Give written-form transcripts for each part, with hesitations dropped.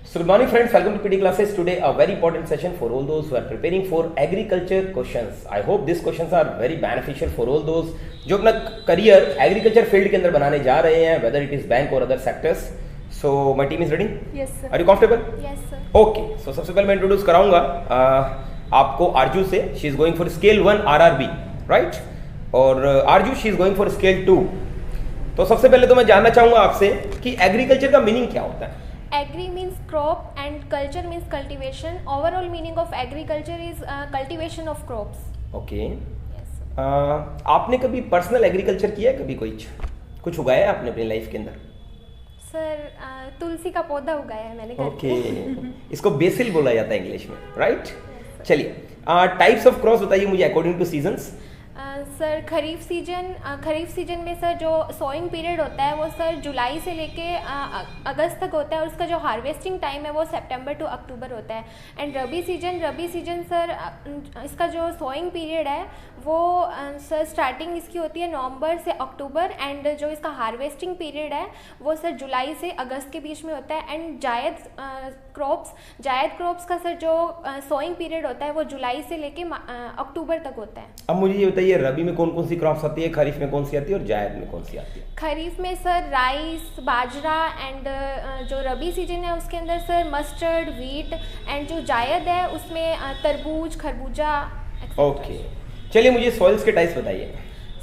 So good morning friends, welcome to PD classes. Today a very important session for all those who are preparing for agriculture questions. I hope these questions are very beneficial for all those जो अपना career agriculture field के अंदर बनाने जा रहे हैं, whether it is bank or other sectors. So my team is ready. Yes sir. Are you comfortable? Yes sir. Okay. So सबसे पहले मैं इंट्रोड्यूस कराऊंगा आपको आरजू से. She is going for scale 1 RRB, right? और आरजू she is going for scale 2. तो सबसे पहले तो मैं जानना चाहूंगा आपसे कि एग्रीकल्चर का मीनिंग क्या होता है? Agri means crop and culture means cultivation. Overall meaning of agriculture is cultivation of crops. Okay. Yes sir. आपने कभी पर्सनल एग्रीकल्चर किया है? कभी कुछ उगाया है आपने अपनी लाइफ के अंदर? सर तुलसी का पौधा उगाया है मैंने घर ओके. पे. इसको बेसिल बोला जाता है इंग्लिश में, राइट? चलिए, टाइप्स ऑफ क्रॉप्स बताइए मुझे अकॉर्डिंग टू सीजन्स. सर खरीफ सीजन में सर जो सोइंग पीरियड होता है वो सर जुलाई से लेके अगस्त तक होता है और उसका जो हार्वेस्टिंग टाइम है वो सितंबर टू अक्टूबर होता है. एंड रबी सीजन सर इसका जो सोइंग पीरियड है वो सर स्टार्टिंग इसकी होती है नवंबर से अक्टूबर एंड जो इसका हार्वेस्टिंग पीरियड है वो सर जुलाई से अगस्त के बीच में होता है. एंड जायद क्रॉप्स का सर जो सोइंग पीरियड होता है वो जुलाई से लेके अक्टूबर तक होता है. अब मुझे ये बताइए, रबी में कौन कौन सी क्रॉप्स आती है, खरीफ में कौन सी आती है और जायद में कौन सी आती है? खरीफ में सर राइस, बाजरा एंड जो रबी सीजन है उसके अंदर सर मस्टर्ड, वीट एंड जो जायद है उसमें तरबूज, खरबूजा. ओके. चलिए मुझे सॉइल्स के टाइप्स बताइए.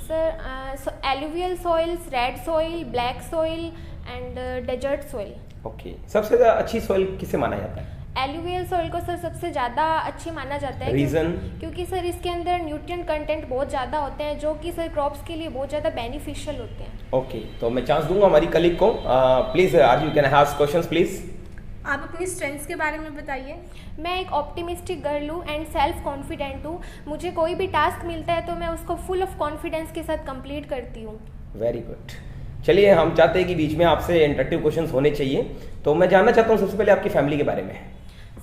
Sir alluvial soils, red soil, black soil and desert soil. Okay. सबसे ज़्यादा अच्छी सॉइल किसे माना जाता है? एलुवियल सॉइल को सर सबसे ज़्यादा अच्छी माना जाता है. रीज़न? क्योंकि सर इसके अंदर न्यूट्रिएंट कंटेंट बहुत ज़्यादा होते हैं जो कि सर क्रॉप्स के लिए बहुत ज़्यादा बेनिफिशियल होते हैं. ओके. तो मैं चांस दूंगा हमारी कलीग को. Please are you can ask questions please. आप अपनी स्ट्रेंथ्स के बारे में बताइए. मैं एक ऑप्टिमिस्टिक गर्ल हूँ एंड सेल्फ कॉन्फिडेंट हूँ. मुझे कोई भी टास्क मिलता है तो मैं उसको फुल ऑफ कॉन्फिडेंस के साथ कंप्लीट करती हूँ. Very good. चलिए, हम चाहते हैं कि बीच में आपसे इंटरेक्टिव क्वेश्चंस होने चाहिए, तो मैं जानना चाहता हूँ सबसे पहले आपकी फैमिली के बारे में.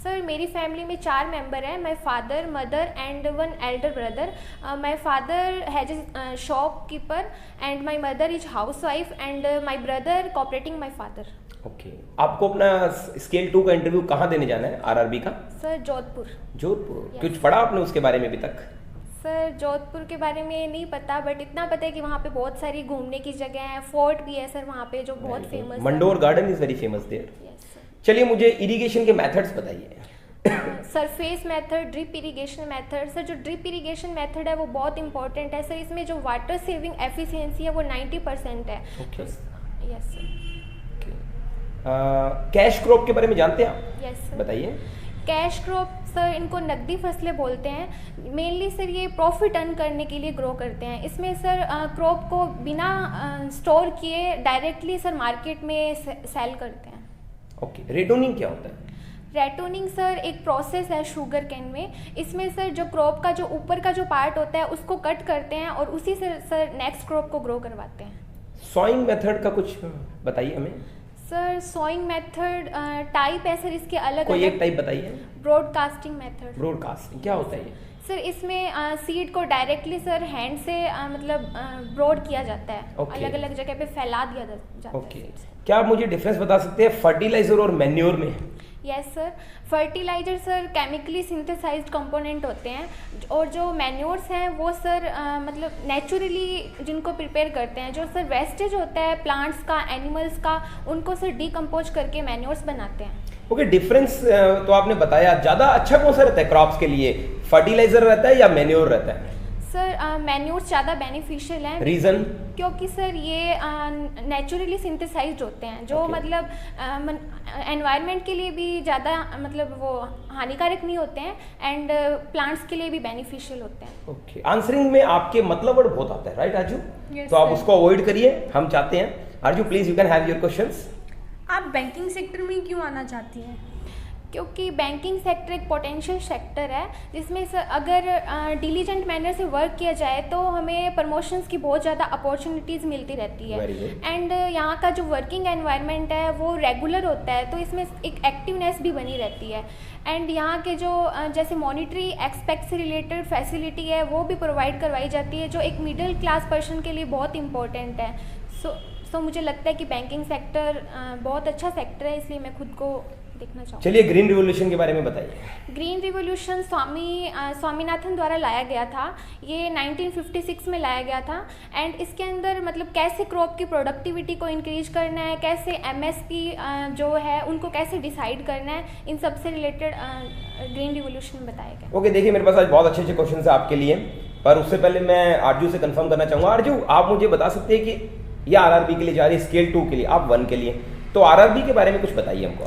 सर मेरी फैमिली में 4 मेंबर हैं. My father, mother and 1 Elder brother. My father has a shopkeeper and my mother is housewife and my brother cooperating my father. Okay. आपको अपना स्केल 2 का इंटरव्यू कहाँ देने जाना है आरआरबी का? सर जोधपुर. जोधपुर. कुछ पढ़ा आपने उसके बारे में अभी तक? सर जोधपुर के बारे में नहीं पता, बट इतना पता है कि वहाँ पे बहुत सारी घूमने की जगह है. फोर्ट भी है सर वहाँ पे जो बहुत फेमस है. Mandore garden is very famous there. चलिए मुझे इरिगेशन के मेथड्स बताइए. Surface method, drip irrigation method. Sir जो ड्रिप इरिगेशन मेथड है वो बहुत इंपॉर्टेंट है सर. इसमें जो वाटर सेविंग एफिशिएंसी है वो 90% है. Yes sir. कैश क्रॉप के बारे में जानते हैं आप? Yes sir. बताइए. कैश क्रॉप सर इनको नकदी फसलें बोलते हैं. मेनली सर ये प्रॉफिट अर्न करने के लिए ग्रो करते हैं. इसमें सर क्रॉप को बिना स्टोर किए डायरेक्टली सर मार्केट में सेल करते हैं. ओके. रेटोनिंग क्या होता है? रेटोनिंग सर एक प्रोसेस है शुगर केन में. इसमें सर जो क्रॉप का जो ऊपर का जो पार्ट होता है उसको कट करते हैं और उसी से सर नेक्स्ट क्रॉप को ग्रो करवाते हैं. सॉइंग मेथड का कुछ बताइए हमें. सर सॉइंग मेथड टाइप है सर इसके अलग कोई अलग. एक टाइप बताइए. Broadcasting method. ब्रॉडकास्टिंग क्या होता है ये? सर इसमें सीड को डायरेक्टली सर हैंड से मतलब ब्रॉड किया जाता है. Okay. अलग अलग जगह पे फैला दिया जाता ओके. है. क्या आप मुझे डिफरेंस बता सकते हैं फर्टिलाइजर और मैन्योर में? Yes sir. Fertilizer sir chemically synthesized component होते हैं और जो मैन्योर्स हैं वो सर मतलब नेचुरली जिनको प्रिपेयर करते हैं. जो सर वेस्टेज होता है प्लांट्स का, एनिमल्स का, उनको सर डिकम्पोज करके मैन्योर्स बनाते हैं. ओके. डिफरेंस तो आपने बताया. ज़्यादा अच्छा कौन सा रहता है क्रॉप्स के लिए? फर्टिलाइजर रहता है या मैन्योर रहता है? सर मैन्योर्स ज़्यादा बेनिफिशियल हैं. रीज़न? क्योंकि सर ये नेचुरली सिंथेसाइज्ड होते हैं जो Okay. मतलब एनवायरनमेंट के लिए भी ज़्यादा मतलब वो हानिकारक नहीं होते हैं एंड प्लांट्स के लिए भी बेनिफिशियल होते हैं. ओके. आंसरिंग में आपके मतलब वर्ड बहुत आता है, राइट आजू? Yes, तो आप sir. उसको अवॉइड करिए. हम चाहते हैं आरजू please you can have your questions. आप बैंकिंग सेक्टर में क्यों आना चाहती हैं? क्योंकि बैंकिंग सेक्टर एक पोटेंशियल सेक्टर है जिसमें अगर डिलीजेंट मैनर से वर्क किया जाए तो हमें प्रमोशंस की बहुत ज़्यादा अपॉर्चुनिटीज़ मिलती रहती है. Very good. एंड यहाँ का जो वर्किंग एनवायरनमेंट है वो रेगुलर होता है तो इसमें एक एक्टिवनेस भी बनी रहती है. एंड यहाँ के जो जैसे मॉनिटरी एक्सपेक्ट से रिलेटेड फैसिलिटी है वो भी प्रोवाइड करवाई जाती है जो एक मिडिल क्लास पर्सन के लिए बहुत इंपॉर्टेंट है. सो मुझे लगता है कि बैंकिंग सेक्टर बहुत अच्छा सेक्टर है, इसलिए मैं खुद को देखना चाहूँगी। चलिए ग्रीन रिवॉल्यूशन के बारे में बताइए। ग्रीन रिवॉल्यूशन स्वामीनाथन द्वारा लाया गया था। ये 1956 में लाया गया था एंड इसके अंदर मतलब कैसे क्रॉप की प्रोडक्टिविटी को इंक्रीज करना है, कैसे एमएसपी जो है उनको कैसे डिसाइड करना है, इन सब से रिलेटेड ग्रीन रिवॉल्यूशन बताया गया। ओके, देखिए मेरे पास आज बहुत अच्छे अच्छे क्वेश्चन है आपके लिए, पर उससे पहले मैं आरजू से कंफर्म करना चाहूँगा। आरजू, आप मुझे बता सकते हैं कि ये आरआरबी के लिए जा रही है, स्केल 2 के लिए, आप 1 के लिए, तो आरआरबी के बारे में कुछ बताइए हमको।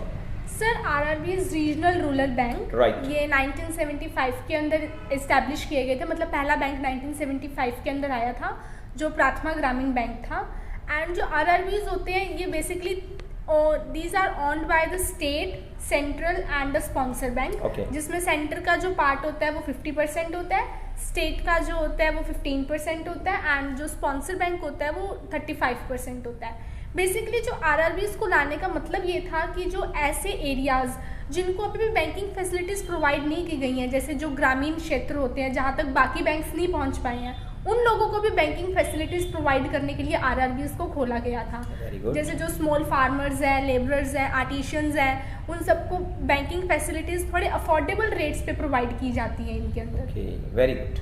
Sir RRB regional rural bank, Right. ये 1975 के अंदर इस्टेब्लिश किए गए थे। मतलब पहला बैंक 1975 के अंदर आया था जो प्राथमिक ग्रामीण बैंक था। एंड जो आरआरबीज होते हैं ये basically these are owned by the state, central and the sponsor bank, जिसमें सेंटर का जो पार्ट होता है वो 50% होता है, स्टेट का जो होता है वो 15% होता है एंड जो स्पॉन्सर बैंक होता है वो 35% होता है। बेसिकली जो आरआरबीज को लाने का मतलब ये था कि जो ऐसे एरियाज जिनको अभी भी बैंकिंग फैसिलिटीज़ प्रोवाइड नहीं की गई हैं, जैसे जो ग्रामीण क्षेत्र होते हैं जहाँ तक बाकी बैंक्स नहीं पहुँच पाए हैं, उन लोगों को भी बैंकिंग फैसिलिटीज़ प्रोवाइड करने के लिए आरआरबीज को खोला गया था। जैसे जो स्मॉल फार्मर्स हैं, लेबरर्स हैं, आर्टिशियंस हैं, उन सबको बैंकिंग फैसिलिटीज़ थोड़े अफोर्डेबल रेट्स पे प्रोवाइड की जाती हैं इनके अंदर। Very good.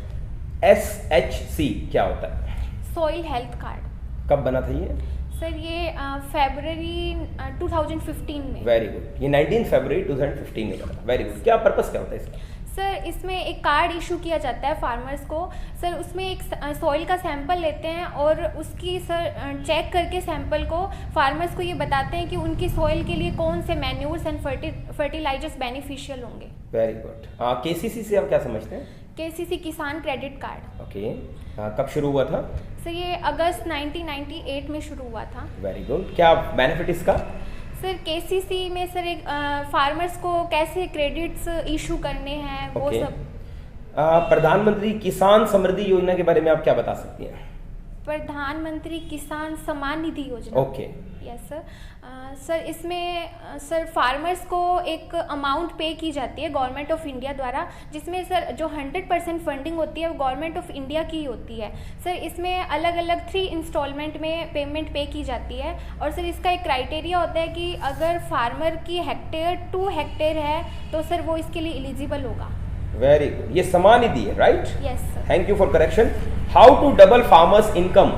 SHC क्या होता है? Soil health card. कब बना था ये? सर ये फरवरी 2015 में। वेरी गुड, ये 19 फरवरी 2015 में बना। Very good. क्या पर्पस क्या होता है इसका? सर इसमें एक कार्ड इशू किया जाता है फार्मर्स को। सर उसमें एक सॉइल का सैंपल लेते हैं और उसकी सर चेक करके सैंपल को फार्मर्स को ये बताते हैं कि उनकी सॉइल के लिए कौन से मैन्यूर्स एंड फर्टिलाइजर्स बेनिफिशियल होंगे। Very good. KCC से आप क्या समझते हैं? KCC किसान क्रेडिट कार्ड। ओके, कब शुरू हुआ था? सर ये अगस्त 1998 में शुरू हुआ था। Very good. क्या बेनिफिट इसका? सर KCC में सर एक फार्मर्स को कैसे क्रेडिट्स इशू करने हैं वो सब। प्रधानमंत्री किसान समृद्धि योजना के बारे में आप क्या बता सकती हैं? प्रधानमंत्री किसान सम्मान निधि योजना। ओके। Yes sir. सर इसमें सर फार्मर्स को एक अमाउंट पे की जाती है गवर्नमेंट ऑफ इंडिया द्वारा, जिसमें सर जो 100% फंडिंग होती है वो गवर्नमेंट ऑफ इंडिया की होती है। सर इसमें अलग अलग 3 इंस्टॉलमेंट में पेमेंट पे की जाती है और सर इसका एक क्राइटेरिया होता है कि अगर फार्मर की हेक्टेयर 2 हेक्टेयर है तो सर वो इसके लिए एलिजिबल होगा। Very good. ये सम्मान निधि है, right? Yes sir. Thank you for correction. How to double farmers income?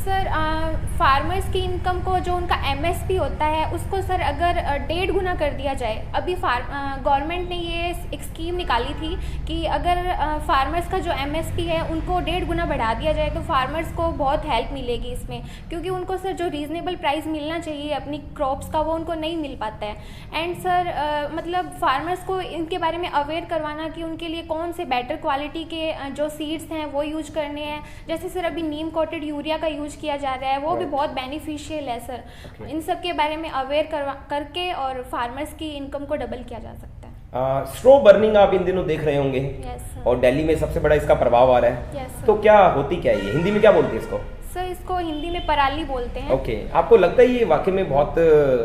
Sir farmers की इनकम को जो उनका MSP होता है उसको सर अगर 1.5 गुना कर दिया जाए। अभी गवर्नमेंट ने ये एक स्कीम निकाली थी कि अगर फार्मर्स का जो MSP है उनको 1.5 गुना बढ़ा दिया जाए तो फार्मर्स को बहुत हेल्प मिलेगी इसमें, क्योंकि उनको सर जो रीज़नेबल प्राइस मिलना चाहिए अपनी क्रॉप्स का वो उनको नहीं मिल पाता है। एंड सर मतलब फार्मर्स को इनके बारे में अवेयर करवाना कि उनके लिए कौन से बेटर क्वालिटी के जो सीड्स हैं वो यूज करने हैं। जैसे सर अभी नीम कोटेड यूरिया का यूज किया जा रहा है, वो भी बहुत बेनिफिशियल है सर। इन सब के बारे में अवेयर करके और फार्मर्स की इनकम को डबल किया जा सकता है। स्ट्रो बर्निंग आप इन दिनों देख रहे होंगे। Yes, और दिल्ली में सबसे बड़ा इसका प्रभाव आ रहा है। Yes, तो क्या होती क्या है ये? हिंदी में क्या बोलते हैं इसको? सर इसको हिंदी में पराली बोलते हैं। ओके। आपको लगता है ये वाकई में बहुत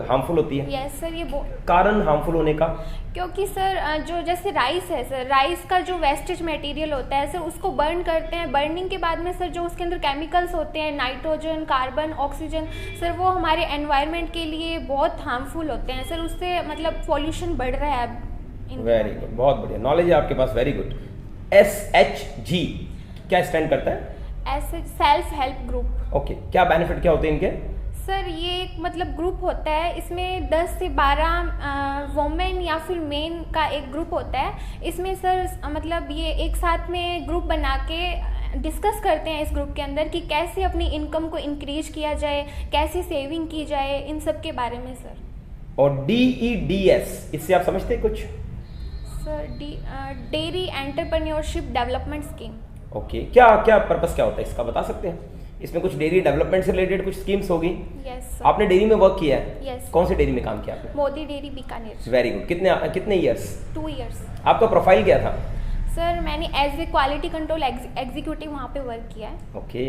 हार्मफुल होती है? Yes sir. ये कारण हार्मफुल होने का? क्योंकि सर जो जैसे राइस है सर, राइस का जो वेस्टेज मटेरियल होता है सर उसको बर्न करते हैं। बर्निंग के बाद में सर जो उसके अंदर केमिकल्स होते हैं, नाइट्रोजन, कार्बन, ऑक्सीजन, सर वो हमारे एनवायरनमेंट के लिए बहुत हार्मफुल होते हैं सर। उससे मतलब पॉल्यूशन बढ़ रहा है। वेरी गुड, बहुत बढ़िया नॉलेज है आपके पास। Very good. SHG क्या स्टैंड करता है? Self help group. ओके। क्या बेनिफिट क्या होते हैं इनके? सर ये एक मतलब ग्रुप होता है, इसमें 10 से 12 वोमेन या फिर मेन का एक ग्रुप होता है। इसमें सर मतलब ये एक साथ में ग्रुप बना के डिस्कस करते हैं इस ग्रुप के अंदर कि कैसे अपनी इनकम को इंक्रीज किया जाए, कैसे सेविंग की जाए, इन सब के बारे में सर। और DEDS इससे आप समझते हैं कुछ? Sir dairy entrepreneurship development scheme. Okay. क्या क्या पर्पस क्या होता है इसका, बता सकते हैं? इसमें कुछ डेयरी डेवलपमेंट से रिलेटेड कुछ स्कीम्स होगी? यस। आपने डेयरी में वर्क किया है? यस। कौन से डेयरी में काम किया आपने? Modi dairy Bikaner. Very good. कितने ईयर्स? 2 इयर्स। आपका प्रोफाइल क्या था? सर मैंने as a quality control executive वहाँ पे वर्क किया है। ओके।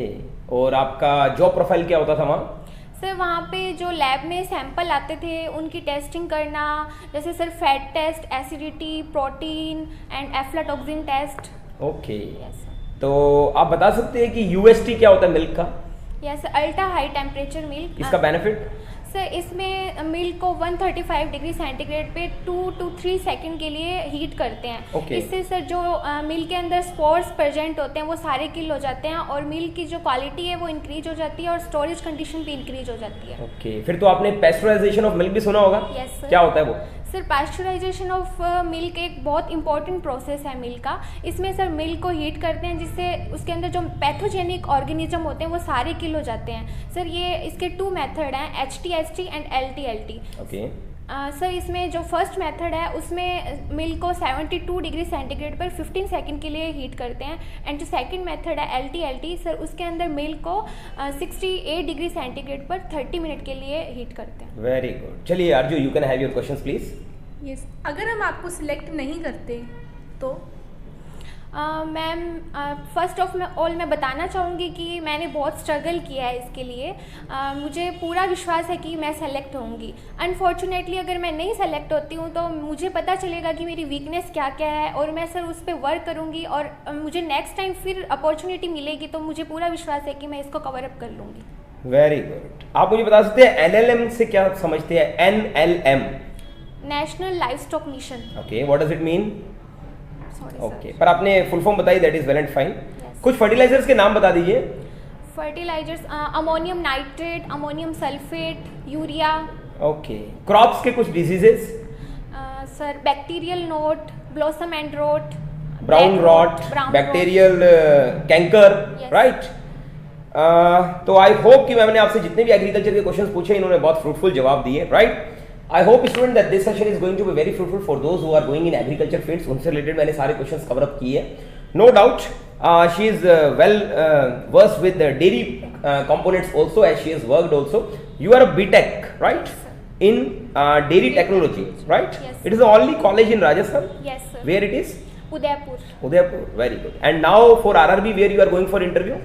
और आपका जॉब प्रोफाइल क्या होता था वहाँ? सर वहाँ पे जो लैब में सैंपल आते थे उनकी टेस्टिंग करना, जैसे sir fat test, acidity, protein and aflatoxin test. Okay. Yes. तो आप बता सकते हैं कि UST क्या होता है मिल्क का? Yes, ultra high temperature milk. इसका बेनिफिट? सर इसमें मिल्क को 135 डिग्री सेंटीग्रेड पे 2 to 3 सेकंड के लिए हीट करते हैं। Okay. इससे सर जो मिल्क के अंदर स्पोर्स प्रेजेंट होते हैं वो सारे किल हो जाते हैं और मिल्क की जो क्वालिटी है वो इंक्रीज हो जाती है और स्टोरेज कंडीशन भी इंक्रीज हो जाती है। ओके, फिर तो आपने पैस्चराइजेशन ऑफ मिल्क भी सुना होगा। Yes, sir. क्या होता है वो? सर पास्चराइजेशन ऑफ मिल्क एक बहुत इंपॉर्टेंट प्रोसेस है मिल्क का। इसमें सर मिल्क को हीट करते हैं जिससे उसके अंदर जो पैथोजेनिक ऑर्गेनिज्म होते हैं वो सारे किल हो जाते हैं। सर ये इसके 2 मेथड हैं, HTHT and LTLT। Okay sir इसमें जो फर्स्ट मेथड है उसमें मिल्क को 72 डिग्री सेंटीग्रेड पर 15 सेकंड के लिए हीट करते हैं एंड जो सेकंड मेथड है LTLT, सर उसके अंदर मिल्क को 68 डिग्री सेंटीग्रेड पर 30 मिनट के लिए हीट करते हैं। Very good. चलिए Arju, you can have your questions please. Yes, अगर हम आपको सिलेक्ट नहीं करते तो? मैम फर्स्ट ऑफ ऑल मैं बताना चाहूँगी कि मैंने बहुत स्ट्रगल किया है इसके लिए। मुझे पूरा विश्वास है कि मैं सेलेक्ट होंगी। अनफॉर्चुनेटली अगर मैं नहीं सेलेक्ट होती हूँ तो मुझे पता चलेगा कि मेरी वीकनेस क्या क्या है और मैं सर उस पर वर्क करूँगी और मुझे नेक्स्ट टाइम फिर अपॉर्चुनिटी मिलेगी तो मुझे पूरा विश्वास है कि मैं इसको कवर अप कर लूँगी। Very good. आप मुझे बता सकते हैं NLM से क्या समझते हैं? NLM, national life stock mission. Okay, what does it mean? Sorry okay, पर आपने फुल फॉर्म बताई, that is well and fine. Yes. कुछ फर्टिलाइजर्स के नाम बता दीजिए। Fertilizers ammonium nitrate, ammonium sulphate, urea. Okay, crops के कुछ diseases? Sir bacterial note, blossom and rot, brown rot, bacterial canker, Yes. Right. तो आई होप कि मैंने आपसे जितने भी एग्रीकल्चर के क्वेश्चंस पूछे इन्होंने बहुत फ्रूटफुल जवाब दिए, right. I hope student that this session is going to be very fruitful for those who are going in agriculture fields. उनसे रिलेटेड मैंने सारे क्वेश्चंस कवर अप किए, no doubt. She is well versed with dairy components also, as she has worked also. You are a BTech, right? In dairy technology, right? Yes. It is the only college in Rajasthan. Yes, sir. Where it is? Udaipur. Udaipur, very good. And now for RRB, where you are going for interview?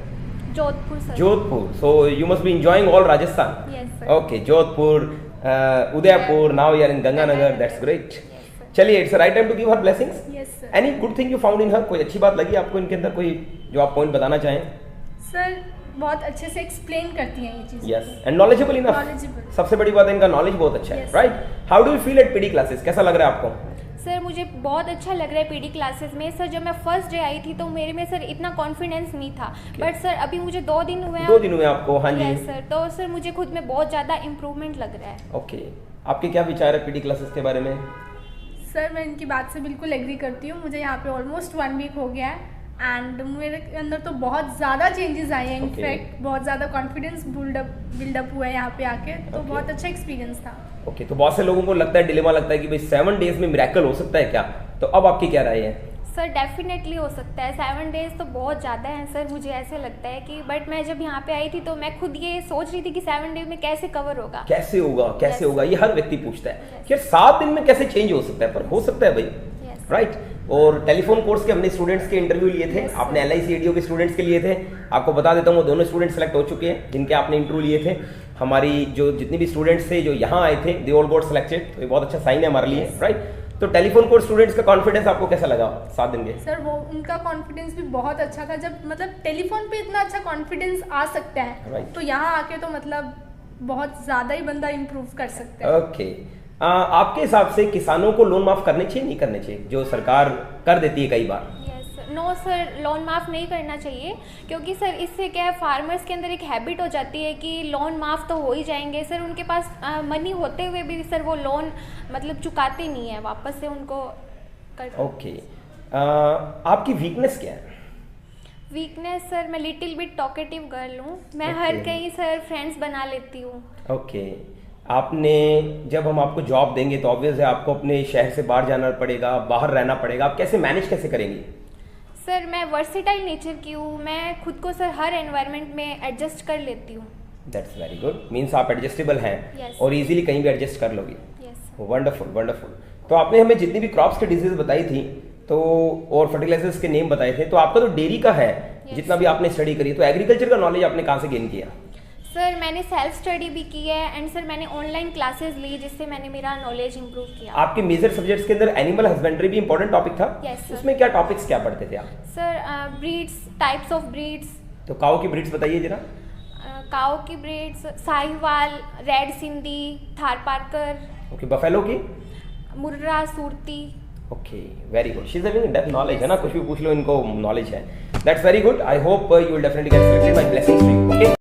Jodhpur sir. Jodhpur. So you must be enjoying all Rajasthan. Yes, sir. Okay, Jodhpur, Udaipur. Now you are in Ganganagar. That's great. Yes, sir. चलिए, it's the right time to give her blessings. Yes sir. Any good thing you found in her? कोई अच्छी बात लगी आपको इनके अंदर, कोई जो आप पॉइंट बताना चाहें? सर बहुत अच्छे से एक्सप्लेन करती हैं ये चीज़। Yes, and knowledgeable enough. Knowledgeable. सबसे बड़ी बात है इनका नॉलेज बहुत अच्छा है, Yes. Right. How do you feel at PD classes? कैसा लग रहा है आपको? सर मुझे बहुत अच्छा लग रहा है पीडी क्लासेस में। सर जब मैं फर्स्ट डे आई थी तो मेरे में सर इतना कॉन्फिडेंस नहीं था, बट सर अभी मुझे 2 दिन हुए हैं। 2 दिन हुए आपको? हाँ जी। यस सर, तो सर मुझे खुद में बहुत ज़्यादा इम्प्रूवमेंट लग रहा है। ओके, आपके क्या विचार है पीडी क्लासेस के बारे में? सर मैं इनकी बात से बिल्कुल एग्री करती हूँ। मुझे यहाँ पे ऑलमोस्ट 1 वीक हो गया है एंड मेरे अंदर तो बहुत ज़्यादा चेंजेस आए हैं। Okay. इनफैक्ट बहुत ज़्यादा कॉन्फिडेंस बिल्डअप हुआ है यहाँ पे आके, तो Okay. बहुत अच्छा एक्सपीरियंस था। ओके, तो बहुत से लोगों को लगता है, डिलेमा लगता है कि भाई 7 डेज में मिरेकल हो सकता है क्या? तो अब आपकी क्या राय है? सर डेफिनेटली हो सकता है। 7 डेज तो बहुत ज़्यादा है सर, मुझे ऐसे लगता है कि, बट मैं जब यहाँ पे आई थी तो मैं खुद ये सोच रही थी कि 7 डेज में कैसे कवर होगा, कैसे होगा, कैसे Yes. होगा, ये हर व्यक्ति पूछता है Yes. कि यार 7 दिन में कैसे चेंज हो सकता है, पर हो सकता है भाई, Yes. राइट। और टेलीफोन कोर्स के हमने स्टूडेंट्स के इंटरव्यू लिए थे, Yes, आपने LIC ADO के स्टूडेंट्स के लिए थे। आपको बता देता हूँ वो दोनों स्टूडेंट सेलेक्ट हो चुके हैं जिनके आपने इंटरव्यू लिए थे। हमारी जो जितने भी स्टूडेंट्स थे जो यहाँ आए थे, दे ऑल गॉट सिलेक्टेड, तो ये बहुत अच्छा साइन है हमारे लिए, Yes. राइट। तो टेलीफोन कोर्स स्टूडेंट्स का कॉन्फिडेंस आपको कैसा लगा 7 दिन के? सर वो उनका कॉन्फिडेंस भी बहुत अच्छा था। जब मतलब टेलीफोन पे इतना अच्छा कॉन्फिडेंस आ सकता है, Right. तो यहाँ आके तो मतलब बहुत ज़्यादा ही बंदा इम्प्रूव कर सकता है। ओके, आपके हिसाब से किसानों को लोन माफ करने चाहिए, नहीं करने चाहिए, जो सरकार कर देती है कई बार? Yes sir, no sir, loan माफ़ नहीं करना चाहिए, क्योंकि सर इससे क्या है, फार्मर्स के अंदर एक हैबिट हो जाती है कि लोन माफ़ तो हो ही जाएंगे। सर उनके पास मनी होते हुए भी सर वो लोन मतलब चुकाते नहीं है, वापस से उनको कर। ओके, आपकी वीकनेस क्या है? वीकनेस सर, मैं लिटिल बिट टॉकेटिव गर्ल हूँ। मैं Okay. हर कहीं सर फ्रेंड्स बना लेती हूँ। ओके, आपने जब हम आपको जॉब देंगे तो ऑब्वियस है आपको अपने शहर से बाहर जाना पड़ेगा, बाहर रहना पड़ेगा, आप कैसे मैनेज कैसे करेंगी? सर मैं वर्सेटाइल नेचर की हूँ, मैं खुद को सर हर एनवायरनमेंट में एडजस्ट कर लेती हूँ। दैट्स वेरी गुड, मीन्स आप एडजस्टेबल हैं Yes. और इजीली कहीं भी एडजस्ट कर लोगी। Yes wonderful wonderful. तो आपने हमें जितनी भी क्रॉप्स के डिजीज बताई थी तो और फर्टिलाइजर्स के नेम बताए थे, तो आपका तो डेयरी का है, Yes. जितना भी आपने स्टडी करी, तो एग्रीकल्चर का नॉलेज आपने कहाँ से गेन किया? सर मैंने सेल्फ स्टडी भी की है एंड सर मैंने ऑनलाइन क्लासेस ली जिससे मैंने मेरा नॉलेज इंप्रूव किया। आपके मेजर सब्जेक्ट्स के अंदर एनिमल हस्बेंड्री भी इंपॉर्टेंट टॉपिक था? Yes, sir. उसमें क्या टॉपिक्स क्या पढ़ते थे आप? Sir breeds, types of breeds. तो काऊ की ब्रीड्स बताइए जरा। काओ की breeds, Sahiwal, red Sindhi, Tharparkar, okay, buffalo की? Murrah, Surti. Okay, very good, she is having depth knowledge है ना, कुछ भी पूछ लो इनको नॉलेज है, that's very good. I hope you will definitely get selected, my blessings to you. Okay.